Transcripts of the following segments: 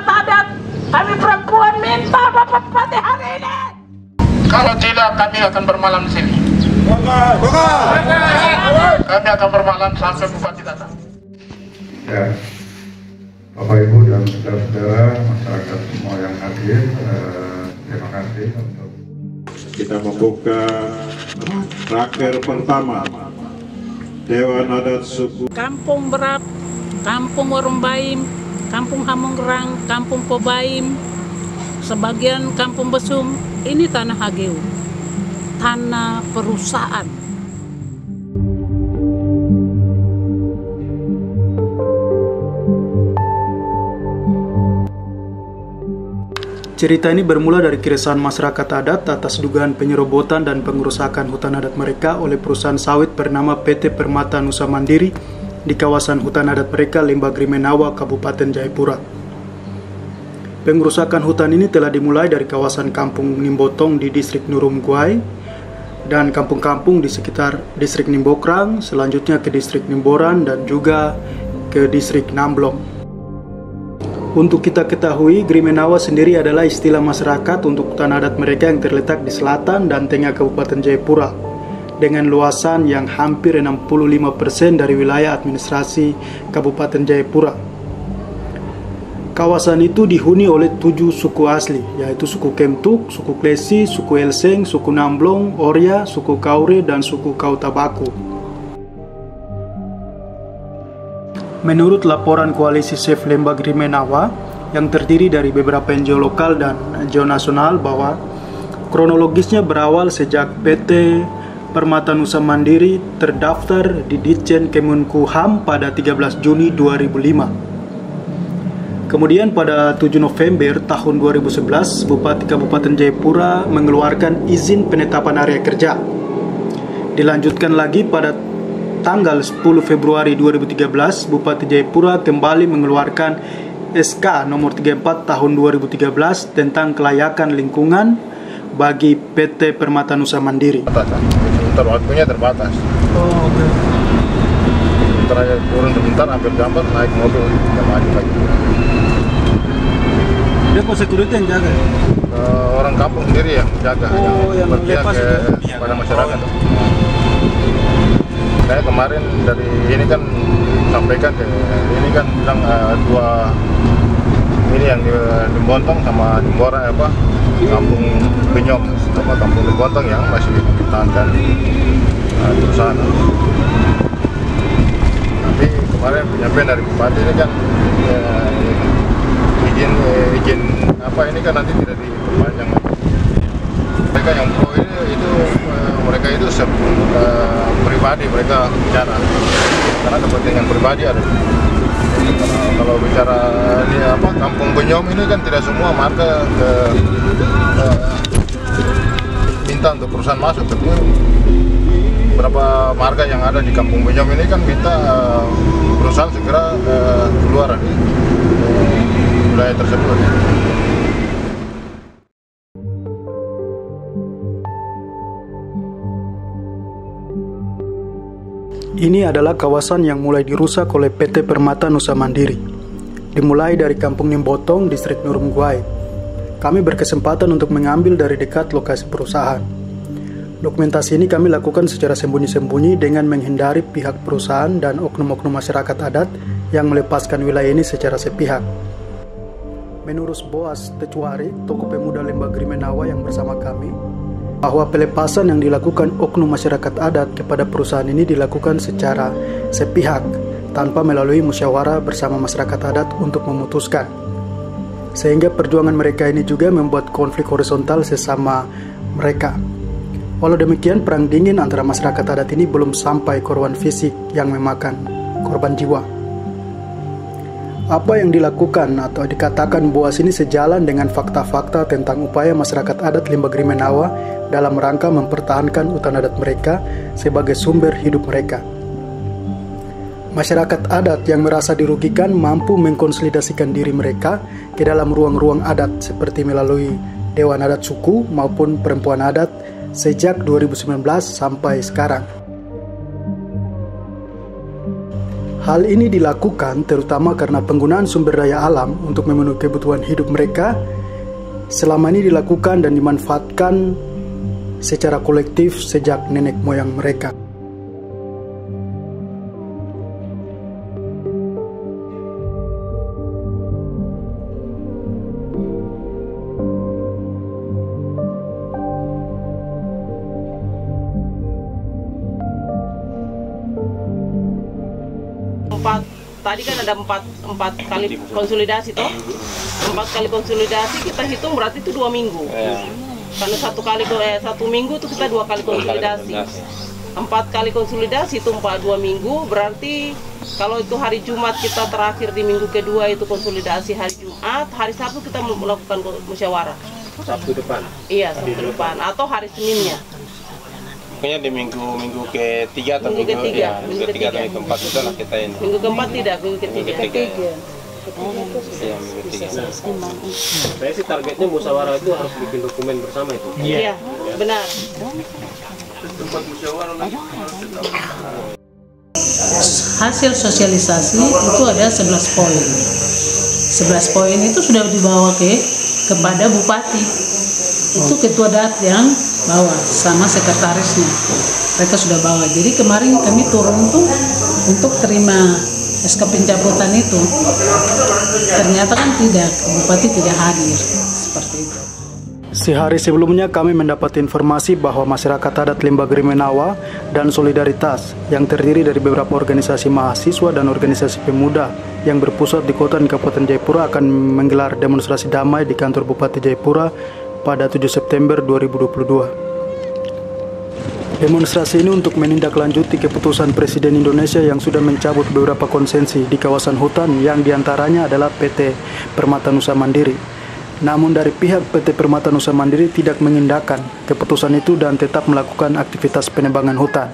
adat, kami perempuan minta Bapak Bupati hari ini. Kalau tidak, kami akan bermalam di sini. Kami akan bermalam sampai Bupati datang. Ya, Bapak Ibu dan saudara-saudara masyarakat semua yang hadir, terima kasih untuk kita membuka raker pertama Dewan Adat Suku Kampung Berap, Kampung Warung Baim, Kampung Hamonggerang, Kampung Pobaim, sebagian Kampung Besum. Ini tanah HGU, tanah perusahaan. Cerita ini bermula dari keresahan masyarakat adat atas dugaan penyerobotan dan pengerusakan hutan adat mereka oleh perusahaan sawit bernama PT Permata Nusa Mandiri di kawasan hutan adat mereka Lembah Grimenawa, Kabupaten Jayapura. Pengerusakan hutan ini telah dimulai dari kawasan Kampung Nimbotong di distrik Nurum Guai dan kampung-kampung di sekitar distrik Nimbokrang, selanjutnya ke distrik Nimboran dan juga ke distrik Namblong. Untuk kita ketahui, Grimenawa sendiri adalah istilah masyarakat untuk hutan adat mereka yang terletak di selatan dan tengah Kabupaten Jayapura dengan luasan yang hampir 65% dari wilayah administrasi Kabupaten Jayapura. Kawasan itu dihuni oleh 7 suku asli, yaitu suku Kemtuk, suku Klesi, suku Elseng, suku Namblong, Orya, suku Kaure, dan suku Kautabaku. Menurut laporan Koalisi Save Lembah Grimenawa yang terdiri dari beberapa NGO lokal dan NGO nasional bahwa kronologisnya berawal sejak PT Permata Nusa Mandiri terdaftar di Ditjen Kemenkumham pada 13 Juni 2005. Kemudian pada 7 November tahun 2011, Bupati Kabupaten Jayapura mengeluarkan izin penetapan area kerja. Dilanjutkan lagi pada tanggal 10 Februari 2013, Bupati Jayapura kembali mengeluarkan SK nomor 34 tahun 2013 tentang kelayakan lingkungan bagi PT Permata Nusa Mandiri. Sebentar, waktunya terbatas. Oh, oke. Sebentar aja turun sebentar, ambil gambar, naik mobil, tidak maju lagi. Dia kok security yang jaga? Orang kampung sendiri yang jaga, yang berpihak kepada masyarakat. Saya kemarin dari ini kan sampaikan ke ini kan bilang dua ini yang di Bontong sama di Mbora Kampung Benyom sama Kampung Bontong yang masih dipertahankan perusahaan. Tapi kemarin penyampaian dari Bupati ini kan izin ini kan nanti tidak diperpanjang. Mereka yang pro ini itu mereka itu pribadi mereka bicara karena kepentingan pribadi ada. Kalau bicara ini Kampung Benyom ini kan tidak semua marga minta untuk perusahaan masuk, tapi beberapa marga yang ada di Kampung Benyom ini kan minta perusahaan segera keluar dari wilayah tersebut. Ini adalah kawasan yang mulai dirusak oleh PT Permata Nusa Mandiri. Dimulai dari Kampung Nimbotong, distrik Nurum Guai. Kami berkesempatan untuk mengambil dari dekat lokasi perusahaan. Dokumentasi ini kami lakukan secara sembunyi-sembunyi dengan menghindari pihak perusahaan dan oknum-oknum masyarakat adat yang melepaskan wilayah ini secara sepihak. Menurut Boas Tecuari, tokoh pemuda Lembah Grimenawa yang bersama kami, bahwa pelepasan yang dilakukan oknum masyarakat adat kepada perusahaan ini dilakukan secara sepihak tanpa melalui musyawarah bersama masyarakat adat untuk memutuskan. Sehingga perjuangan mereka ini juga membuat konflik horizontal sesama mereka. Walau demikian, perang dingin antara masyarakat adat ini belum sampai korban fisik yang memakan korban jiwa. Apa yang dilakukan atau dikatakan Boas ini sejalan dengan fakta-fakta tentang upaya masyarakat adat Lembah Grimenawa dalam rangka mempertahankan hutan adat mereka sebagai sumber hidup mereka. Masyarakat adat yang merasa dirugikan mampu mengkonsolidasikan diri mereka ke dalam ruang-ruang adat seperti melalui Dewan Adat Suku maupun Perempuan Adat sejak 2019 sampai sekarang. Hal ini dilakukan terutama karena penggunaan sumber daya alam untuk memenuhi kebutuhan hidup mereka selama ini dilakukan dan dimanfaatkan secara kolektif sejak nenek moyang mereka. Tadi kan ada empat kali konsolidasi toh. 4 kali konsolidasi kita hitung berarti itu 2 minggu. Karena satu minggu itu kita 2 kali konsolidasi. 4 kali konsolidasi itu 2 minggu, berarti kalau itu hari Jumat kita terakhir di minggu kedua itu konsolidasi hari Jumat, hari Sabtu kita melakukan musyawarah. Sabtu depan? Iya, Sabtu depan atau hari Seninnya. Pokoknya di minggu ketiga atau minggu ketiga atau minggu keempat itu lah kita ini. Minggu keempat tidak, minggu ketiga. Iya, minggu ketiga. Saya sih targetnya musyawarah itu harus bikin dokumen bersama itu. Iya, benar. Hasil sosialisasi itu ada 11 poin. 11 poin itu sudah dibawa kepada Bupati. Itu ketua DAT yang bawa sama sekretarisnya. Mereka sudah bawa. Jadi kemarin kami turun tuh untuk terima SK pencabutan itu. Ternyata kan tidak, Bupati tidak hadir. Seperti itu. Sehari sebelumnya kami mendapat informasi bahwa masyarakat adat Lembah Grimenawa dan Solidaritas yang terdiri dari beberapa organisasi mahasiswa dan organisasi pemuda yang berpusat di kota dan Kabupaten Jayapura akan menggelar demonstrasi damai di kantor Bupati Jayapura pada 7 September 2022. Demonstrasi ini untuk menindaklanjuti keputusan Presiden Indonesia yang sudah mencabut beberapa konsesi di kawasan hutan yang diantaranya adalah PT Permata Nusa Mandiri. Namun dari pihak PT Permata Nusa Mandiri tidak mengindahkan keputusan itu dan tetap melakukan aktivitas penebangan hutan.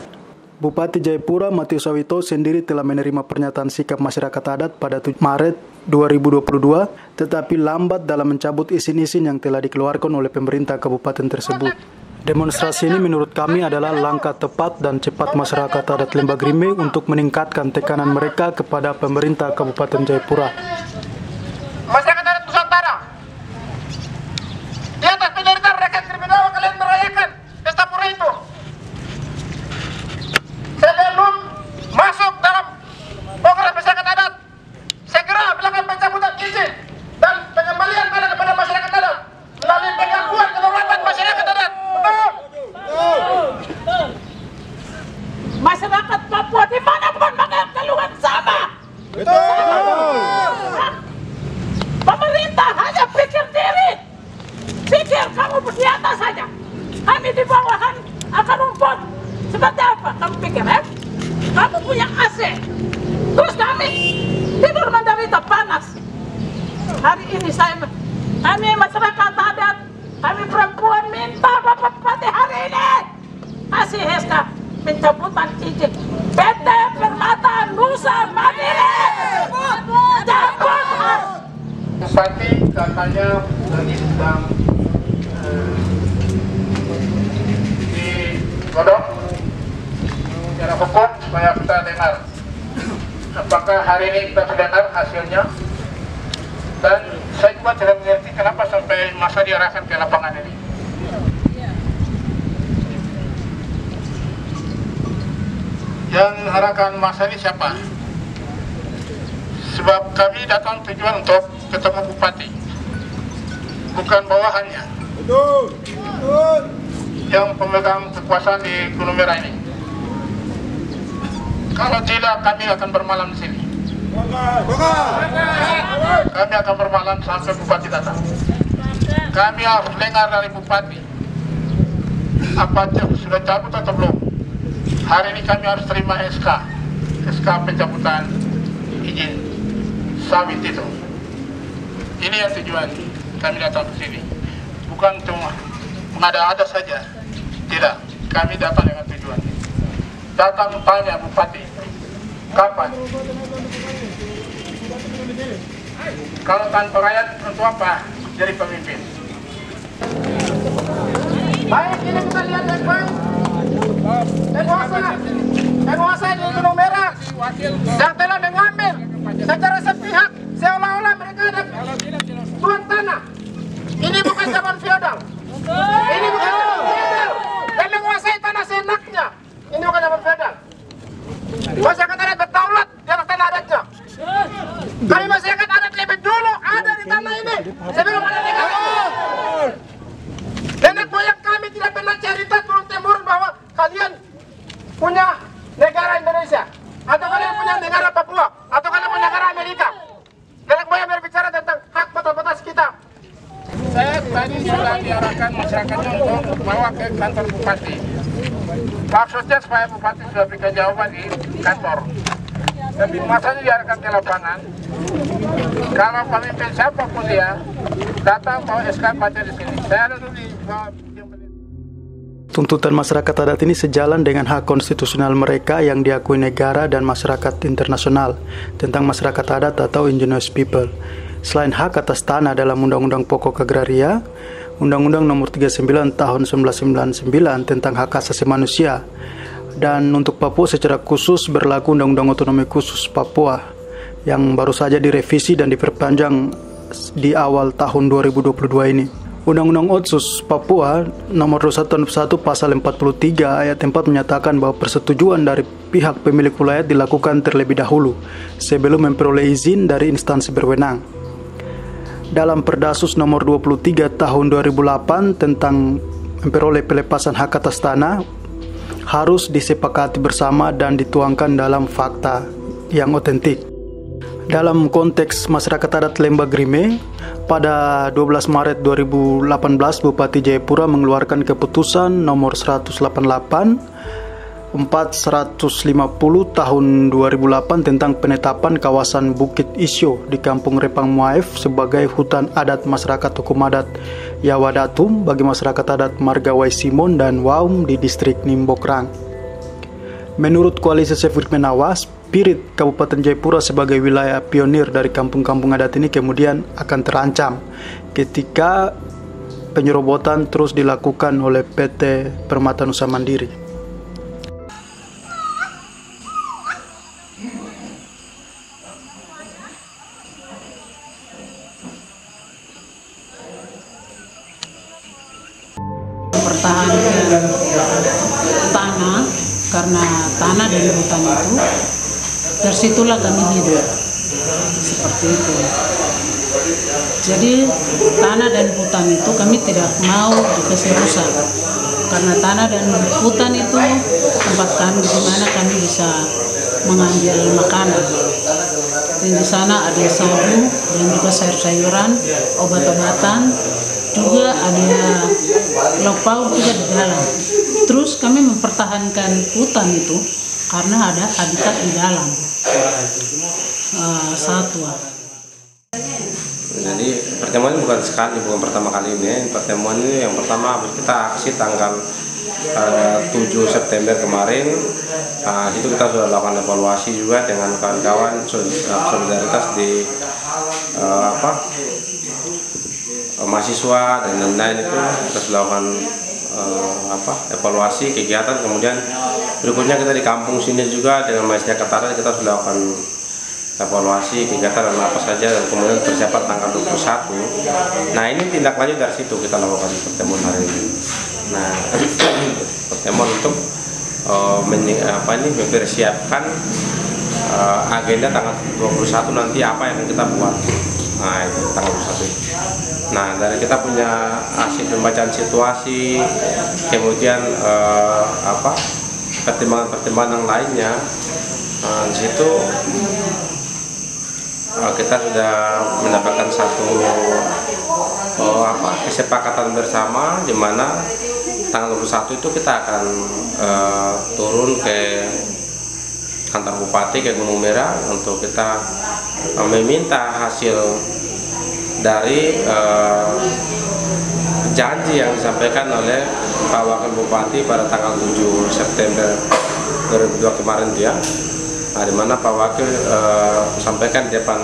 Bupati Jayapura Matius Sawito sendiri telah menerima pernyataan sikap masyarakat adat pada 7 Maret 2022, tetapi lambat dalam mencabut izin-izin yang telah dikeluarkan oleh pemerintah kabupaten tersebut. Demonstrasi ini menurut kami adalah langkah tepat dan cepat masyarakat adat Lembah Grime untuk meningkatkan tekanan mereka kepada pemerintah Kabupaten Jayapura. Masyarakat adat Nusantara, di atas penderitaan rakyat Grimenawa kalian merayakan pesta pura itu. Sebelum masuk dalam program masyarakat adat, segera melakukan pencabutan izin dan pengembalian tanah kepada masyarakat adat melalui pengakuan kedaulatan masyarakat adat. Masyarakat Papua dimanapun mengeluhkan sama. Pemerintah hanya pikir diri, pikir kamu di atas saja, kami di bawahan akan rumput. Seperti apa? Kamu pikir kamu punya AC, terus kami tidur menderita panas. Hari ini kami masyarakat adat, kami perempuan minta Bapak Bupati hari ini kasih SK pencabutan izin PT Permata Nusa Mandiri. Cabut. Bupati katanya tadi sedang digodok secara hukum supaya kita dengar apakah hari ini kita sudah dengar hasilnya, dan saya juga tidak mengerti kenapa sampai masa diarahkan ke lapangan ini. Yang mengarahkan masa ini siapa? Sebab kami datang tujuan untuk ketemu Bupati, bukan bawahannya. Betul. Yang pemegang kekuasaan di Gunung Merah ini. Kalau tidak, kami akan bermalam di sini. Kami akan bermalam sampai Bupati datang. Kami harus dengar dari Bupati apa sudah cabut atau belum. Hari ini kami harus terima SK pencabutan izin sawit itu. Ini yang tujuan kami datang ke sini. Bukan cuma mengada-ada saja. Tidak, kami datang dengan tujuan. Datang tanya Bupati, kapan? Kalau tanpa rakyat, untuk apa jadi pemimpin? Baik, ini kita lihat baik-baik. Penguasa di Gunung Merah yang telah mengambil secara sepihak seolah-olah mereka ada tuan tanah. Ini bukan zaman feodal. Ini bukan zaman feodal. Dan menguasai tanah seenaknya. Ini bukan zaman feodal. Masyarakat adat berdaulat di atas tanah adatnya. Kami masyarakat adat lebih dulu ada di tanah ini sebelum ada negara. Nenek moyang kami tidak pernah cerita turun-temurun bahwa kalian punya negara Indonesia, atau kalian punya negara Papua, atau kalian punya negara Amerika. Nenek moyang berbicara tentang hak batas-batas kita. Saya tadi sudah diarahkan masyarakatnya untuk bawa ke kantor bupati. Maksudnya supaya bupati sudah berikan jawaban di kantor. Tapi masanya diarahkan ke lapangan. Kalau pemimpin siapapun dia datang bawa SK baca di sini. Saya ada dulu di bawah. Tuntutan masyarakat adat ini sejalan dengan hak konstitusional mereka yang diakui negara dan masyarakat internasional tentang masyarakat adat atau indigenous people. Selain hak atas tanah dalam Undang-Undang Pokok Agraria, Undang-Undang Nomor 39 Tahun 1999 tentang hak asasi manusia, dan untuk Papua secara khusus berlaku Undang-Undang Otonomi Khusus Papua yang baru saja direvisi dan diperpanjang di awal tahun 2022 ini. Undang-Undang Otsus Papua Nomor 21 Tahun 1 Pasal 43 ayat 4 menyatakan bahwa persetujuan dari pihak pemilik wilayah dilakukan terlebih dahulu sebelum memperoleh izin dari instansi berwenang. Dalam Perdasus Nomor 23 Tahun 2008 tentang memperoleh pelepasan hak atas tanah harus disepakati bersama dan dituangkan dalam fakta yang otentik. Dalam konteks masyarakat adat Lembah Grime, pada 12 Maret 2018 Bupati Jayapura mengeluarkan keputusan nomor 188 450 tahun 2008 tentang penetapan kawasan Bukit Isyo di Kampung Repang Muaif sebagai hutan adat masyarakat hukum adat Yawadatum bagi masyarakat adat Marga Waisimon dan Waum di distrik Nimbokrang. Menurut Koalisi Sefir Menawa, spirit Kabupaten Jayapura sebagai wilayah pionir dari kampung-kampung adat ini kemudian akan terancam ketika penyerobotan terus dilakukan oleh PT Permata Nusa Mandiri. Mempertahankan tanah, karena tanah dan hutan itu dari situlah kami hidup, seperti itu. Jadi tanah dan hutan itu kami tidak mau dikasih rusak, karena tanah dan hutan itu tempat kami di mana kami bisa mengambil makanan. Dan di sana ada sagu dan juga sayur-sayuran, obat-obatan, juga ada lauk pauk juga di dalam. Terus kami mempertahankan hutan itu karena ada habitat di dalam satwa. Jadi pertemuan ini bukan pertama kali ini. Pertemuan ini yang pertama kita aksi tanggal 7 September kemarin. Itu kita sudah lakukan evaluasi juga dengan kawan-kawan solidaritas di mahasiswa dan lain-lain. Itu kita sudah lakukan evaluasi kegiatan. Kemudian berikutnya kita di kampung sini juga dengan masyarakat adat kita sudah lakukan evaluasi kegiatan dan apa saja, dan kemudian persiapan tanggal 21. Nah, ini tindak lanjut dari situ kita lakukan pertemuan hari ini. Nah, pertemuan untuk mempersiapkan agenda tanggal 21 nanti apa yang kita buat. Nah, itu tanggal 21. Nah, dari kita punya hasil pembacaan situasi, kemudian pertimbangan-pertimbangan yang lainnya. Di situ kita sudah mendapatkan satu kesepakatan bersama, di mana tanggal 21 itu kita akan turun ke kantor bupati ke Gunung Merah untuk kita meminta hasil dari janji yang disampaikan oleh Pak Wakil Bupati pada tanggal 7 September 2002 kemarin dia. Nah, di mana Pak Wakil sampaikan di depan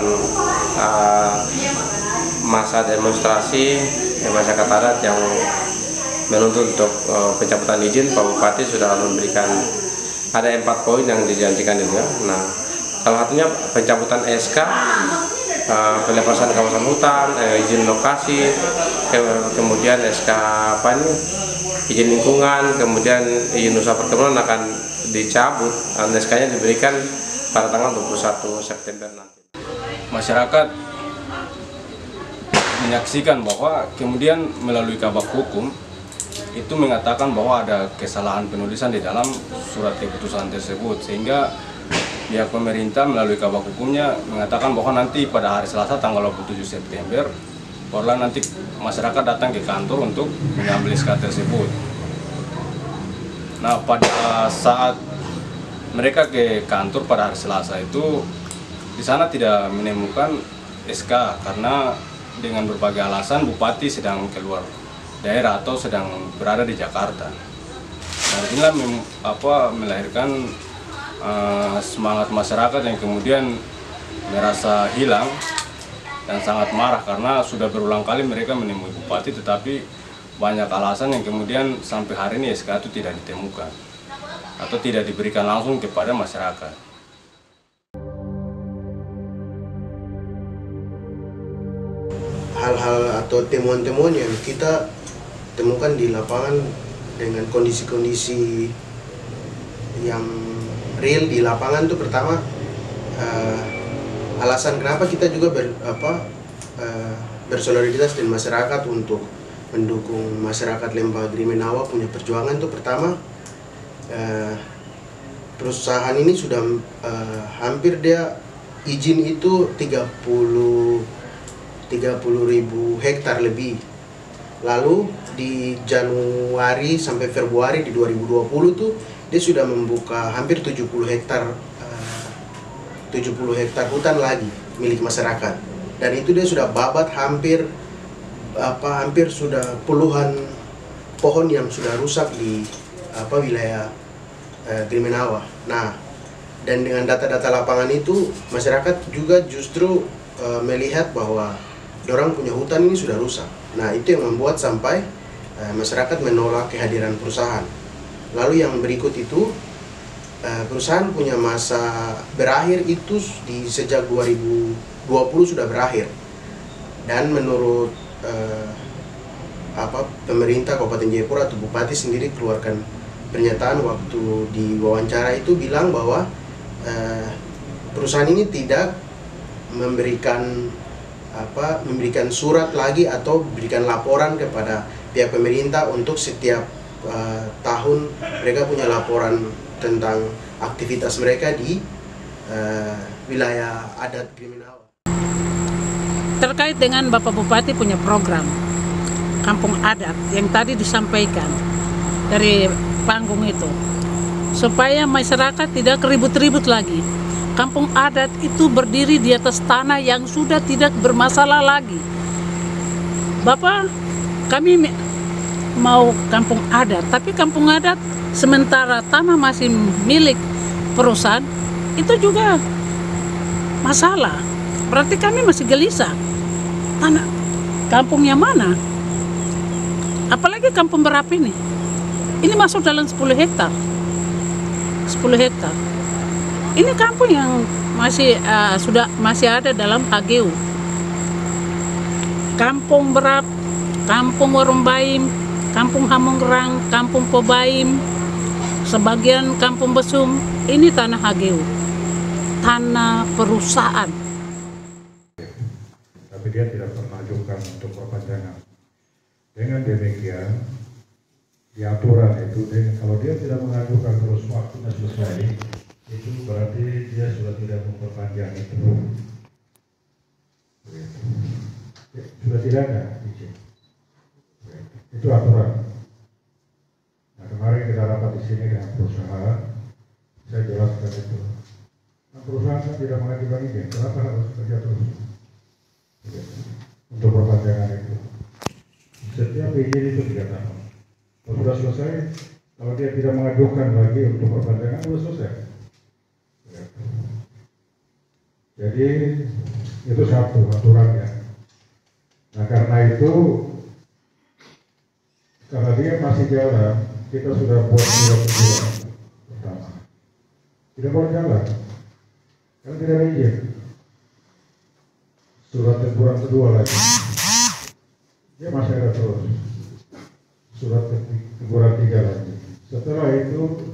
masa demonstrasi masyarakat adat yang menuntut untuk pencabutan izin, Pak Bupati sudah memberikan ada 4 poin yang dijanjikan juga. Nah, Salah satunya pencabutan SK, pelepasan kawasan hutan, izin lokasi, kemudian SK izin lingkungan, kemudian izin usaha perkebunan akan dicabut, dan SK-nya diberikan pada tanggal 21 September nanti. Masyarakat menyaksikan bahwa kemudian melalui kabak hukum itu mengatakan bahwa ada kesalahan penulisan di dalam surat keputusan tersebut, sehingga pihak pemerintah melalui kabak hukumnya mengatakan bahwa nanti pada hari Selasa tanggal 27 September barulah nanti masyarakat datang ke kantor untuk mengambil SK tersebut. Nah, pada saat mereka ke kantor pada hari Selasa itu di sana tidak menemukan SK karena dengan berbagai alasan Bupati sedang keluar daerah atau sedang berada di Jakarta. Dan inilah melahirkan semangat masyarakat yang kemudian merasa hilang dan sangat marah karena sudah berulang kali mereka menemui Bupati, tetapi banyak alasan yang kemudian sampai hari ini SK itu tidak ditemukan atau tidak diberikan langsung kepada masyarakat. Hal-hal atau temuan-temuan yang kita temukan di lapangan dengan kondisi-kondisi yang real di lapangan itu pertama alasan kenapa kita juga bersolidaritas dengan masyarakat untuk mendukung masyarakat Lembah Grimenawa punya perjuangan itu pertama perusahaan ini sudah hampir dia izin itu 30.000 hektar lebih. Lalu di Januari sampai Februari di 2020 tuh dia sudah membuka hampir 70 hektar hutan lagi milik masyarakat. Dan itu dia sudah babat hampir sudah puluhan pohon yang sudah rusak di wilayah Grimenawa. Nah, dan dengan data-data lapangan itu masyarakat juga justru melihat bahwa orang punya hutan ini sudah rusak. Nah, itu yang membuat sampai masyarakat menolak kehadiran perusahaan. Lalu yang berikut itu perusahaan punya masa berakhir itu sejak 2020 sudah berakhir. Dan menurut pemerintah Kabupaten Jayapura atau Bupati sendiri keluarkan pernyataan waktu di wawancara itu bilang bahwa perusahaan ini tidak memberikan surat lagi atau berikan laporan kepada pihak pemerintah untuk setiap tahun mereka punya laporan tentang aktivitas mereka di wilayah adat Grimenawa. Terkait dengan Bapak Bupati punya program kampung adat yang tadi disampaikan dari panggung itu, supaya masyarakat tidak ribut-ribut lagi. Kampung adat itu berdiri di atas tanah yang sudah tidak bermasalah lagi. Bapak, kami mau kampung adat, tapi kampung adat sementara tanah masih milik perusahaan, itu juga masalah. Berarti kami masih gelisah. Tanah kampungnya mana? Apalagi kampung Berapi ini. Ini masuk dalam 10 hektar. 10 hektar. Ini kampung yang masih ada dalam HGU. Kampung Berap, Kampung Warung Baim, Kampung Hamongrang, Kampung Pobaim, sebagian Kampung Besum, ini tanah HGU, tanah perusahaan. Tapi dia tidak pernah ajukan untuk perpanjangan. Dengan demikian, di aturan itu, kalau dia tidak mengajukan terus waktunya selesai, itu berarti dia sudah tidak memperpanjang itu. Sudah tidak ada izin. Itu aturan. Nah, kemarin kita rapat di sini dengan perusahaan, saya jelaskan itu. Nah, perusahaan kan tidak mengajukan izin, kenapa harus kerja terus? Untuk perpanjangan itu. Setiap izin itu 3 tahun. Kalau sudah selesai, kalau dia tidak mengajukan lagi untuk perpanjangan, sudah selesai. Jadi itu satu aturannya. Nah, karena itu, karena dia masih jalan, kita sudah buat surat pertama. Tidak boleh jalan. Kan tidak ada izin. Surat teguran kedua lagi. Dia masih ada terus. Surat teguran 3 lagi. Setelah itu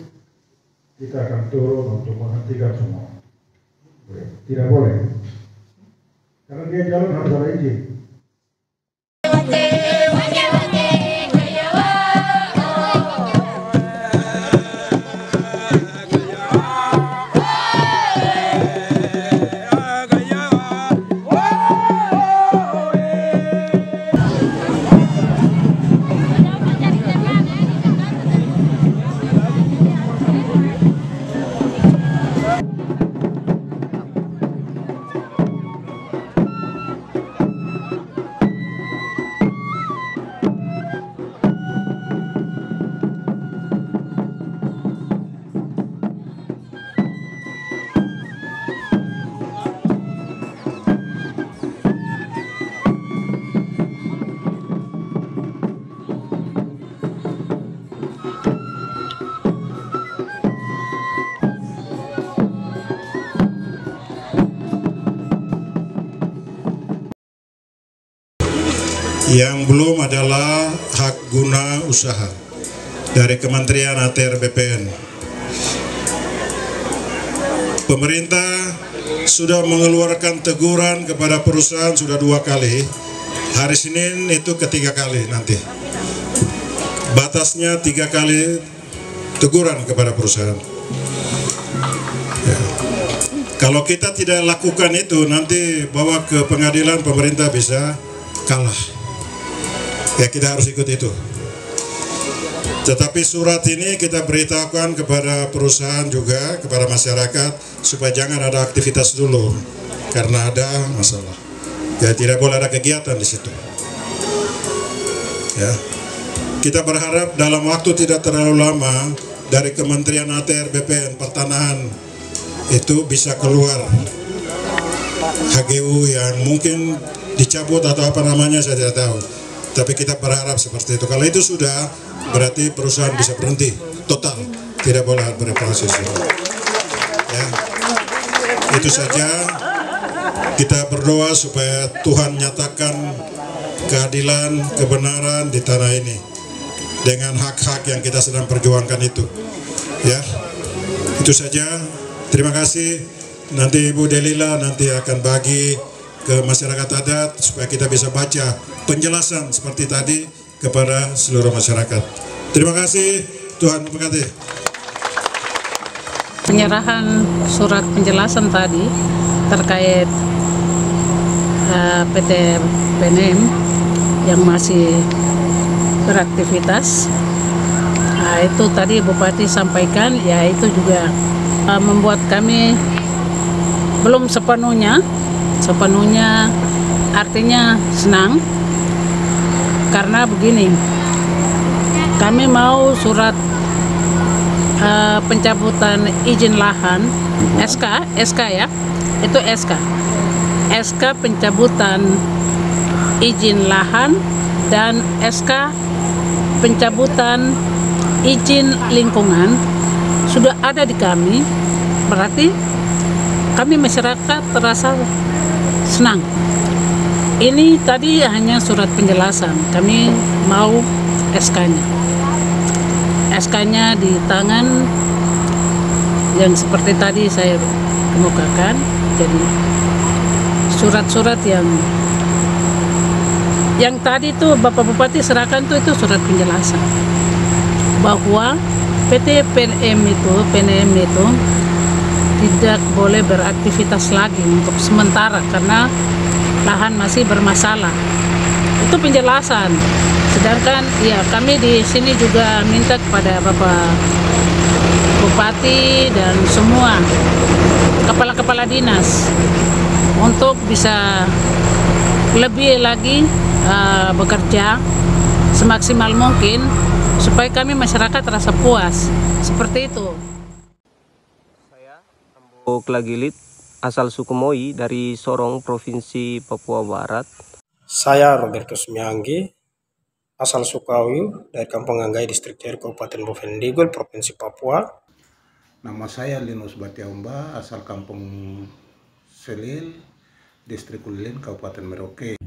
kita akan turun untuk menghentikan semua. Tidak boleh. Karena dia jalan harus ada izin. Yang belum adalah hak guna usaha dari Kementerian ATR BPN. Pemerintah sudah mengeluarkan teguran kepada perusahaan sudah 2 kali. Hari Senin itu ketiga kali nanti. Batasnya 3 kali teguran kepada perusahaan. Ya. Kalau kita tidak lakukan itu, nanti bawa ke pengadilan, pemerintah bisa kalah. Ya, kita harus ikut itu. Tetapi surat ini kita beritahukan kepada perusahaan juga, kepada masyarakat, supaya jangan ada aktivitas dulu karena ada masalah. Ya, tidak boleh ada kegiatan di situ. Ya, kita berharap dalam waktu tidak terlalu lama dari Kementerian ATR BPN Pertanahan itu bisa keluar HGU yang mungkin dicabut atau apa namanya saya tidak tahu. Tapi kita berharap seperti itu. Kalau itu sudah, berarti perusahaan bisa berhenti total, tidak boleh beroperasi. Ya, itu saja. Kita berdoa supaya Tuhan nyatakan keadilan, kebenaran di tanah ini dengan hak-hak yang kita sedang perjuangkan itu. Ya, itu saja. Terima kasih. Nanti Ibu Delila nanti akan bagi ke masyarakat adat supaya kita bisa baca penjelasan seperti tadi kepada seluruh masyarakat. Terima kasih, Tuhan memberkati. Penyerahan surat penjelasan tadi terkait PT PNM yang masih beraktivitas, itu tadi Bupati sampaikan, ya itu juga membuat kami belum sepenuhnya artinya senang, karena begini, kami mau surat pencabutan izin lahan, SK ya, itu SK pencabutan izin lahan dan SK pencabutan izin lingkungan sudah ada di kami, berarti kami masyarakat terasa senang. Ini tadi hanya surat penjelasan, kami mau SK-nya di tangan yang seperti tadi saya kemukakan. Jadi surat-surat yang tadi tuh Bapak Bupati serahkan tuh, itu surat penjelasan bahwa PT PNM itu tidak boleh beraktivitas lagi untuk sementara karena lahan masih bermasalah. Itu penjelasan. Sedangkan ya kami di sini juga minta kepada Bapak Bupati dan semua kepala-kepala dinas untuk bisa lebih lagi bekerja semaksimal mungkin supaya kami masyarakat terasa puas. Seperti itu. Saya Ambo Klagilit, asal suku Moi dari Sorong, Provinsi Papua Barat. Saya Roberto Sumianggi, asal Sukawi dari Kampung Anggai, Distrik Jari, Kabupaten Bovendigul, Provinsi Papua. Nama saya Linus Batiaumba, asal Kampung Selil, Distrik Kulilin, Kabupaten Merauke.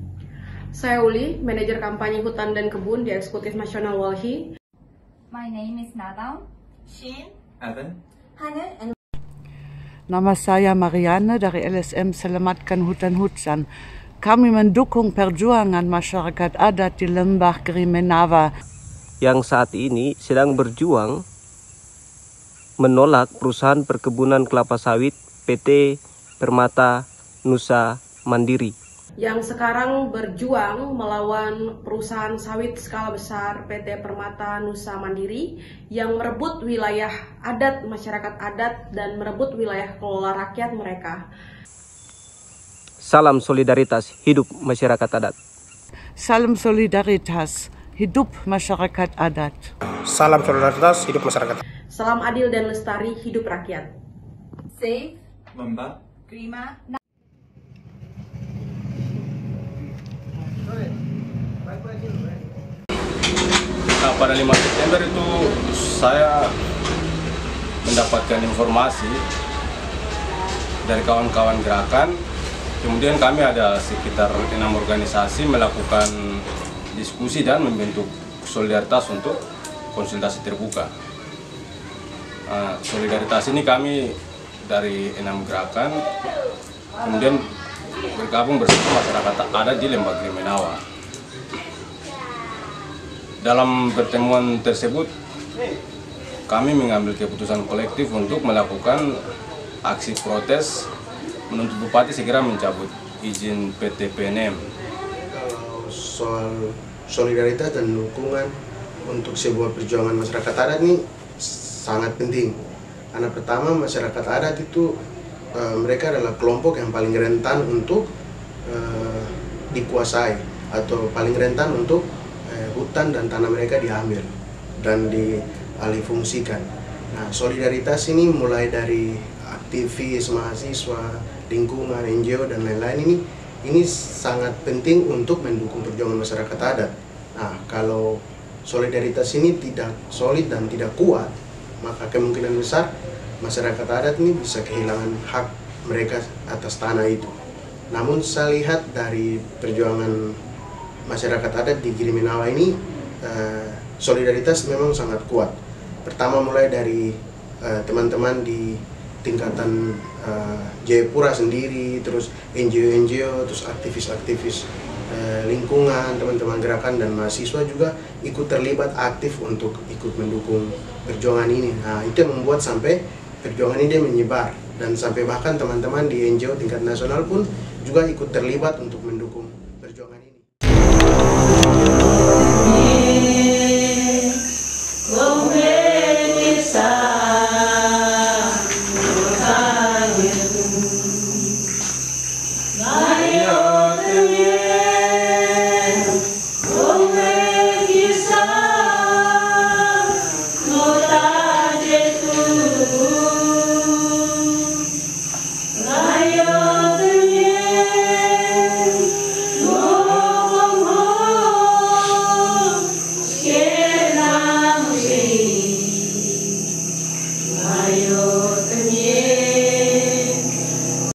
Saya Uli, manajer kampanye hutan dan kebun di Eksekutif Nasional Walhi. My name is Nadal, Shin, Evan, Hannah, and Nama saya Marianne dari LSM Selamatkan Hutan-Hutan. Kami mendukung perjuangan masyarakat adat di Lembah Krimenawa yang saat ini sedang berjuang menolak perusahaan perkebunan kelapa sawit PT Permata Nusa Mandiri, yang sekarang berjuang melawan perusahaan sawit skala besar PT Permata Nusa Mandiri yang merebut wilayah adat masyarakat adat dan merebut wilayah kelola rakyat mereka. Salam solidaritas, hidup masyarakat adat. Salam solidaritas, hidup masyarakat adat. Salam solidaritas, hidup masyarakat. Salam adil dan lestari, hidup rakyat. Safe, Lembah, Krima, Nah, pada 5 September itu saya mendapatkan informasi dari kawan-kawan gerakan. Kemudian kami ada sekitar 6 organisasi melakukan diskusi dan membentuk solidaritas untuk konsultasi terbuka. Nah, solidaritas ini kami dari 6 gerakan kemudian bergabung bersama masyarakat adat di Lembah Krimenawa. Dalam pertemuan tersebut, kami mengambil keputusan kolektif untuk melakukan aksi protes menuntut Bupati segera mencabut izin PT PNM. Kalau soal solidaritas dan dukungan untuk sebuah perjuangan masyarakat adat ini sangat penting. Karena pertama, masyarakat adat itu mereka adalah kelompok yang paling rentan untuk dikuasai atau paling rentan untuk hutan dan tanah mereka diambil dan dialihfungsikan. Nah, solidaritas ini mulai dari aktivis, mahasiswa, lingkungan, NGO dan lain-lain ini sangat penting untuk mendukung perjuangan masyarakat adat. Nah, kalau solidaritas ini tidak solid dan tidak kuat, maka kemungkinan besar masyarakat adat ini bisa kehilangan hak mereka atas tanah itu. Namun saya lihat dari perjuangan masyarakat adat di Krimenawa ini solidaritas memang sangat kuat. Pertama mulai dari teman-teman di tingkatan Jayapura sendiri, terus NGO-NGO, terus aktivis-aktivis lingkungan, teman-teman gerakan dan mahasiswa juga ikut terlibat aktif untuk ikut mendukung perjuangan ini. Nah, itu yang membuat sampai perjuangan ini menyebar dan sampai bahkan teman-teman di NGO tingkat nasional pun juga ikut terlibat untuk mendukung perjuangan ini.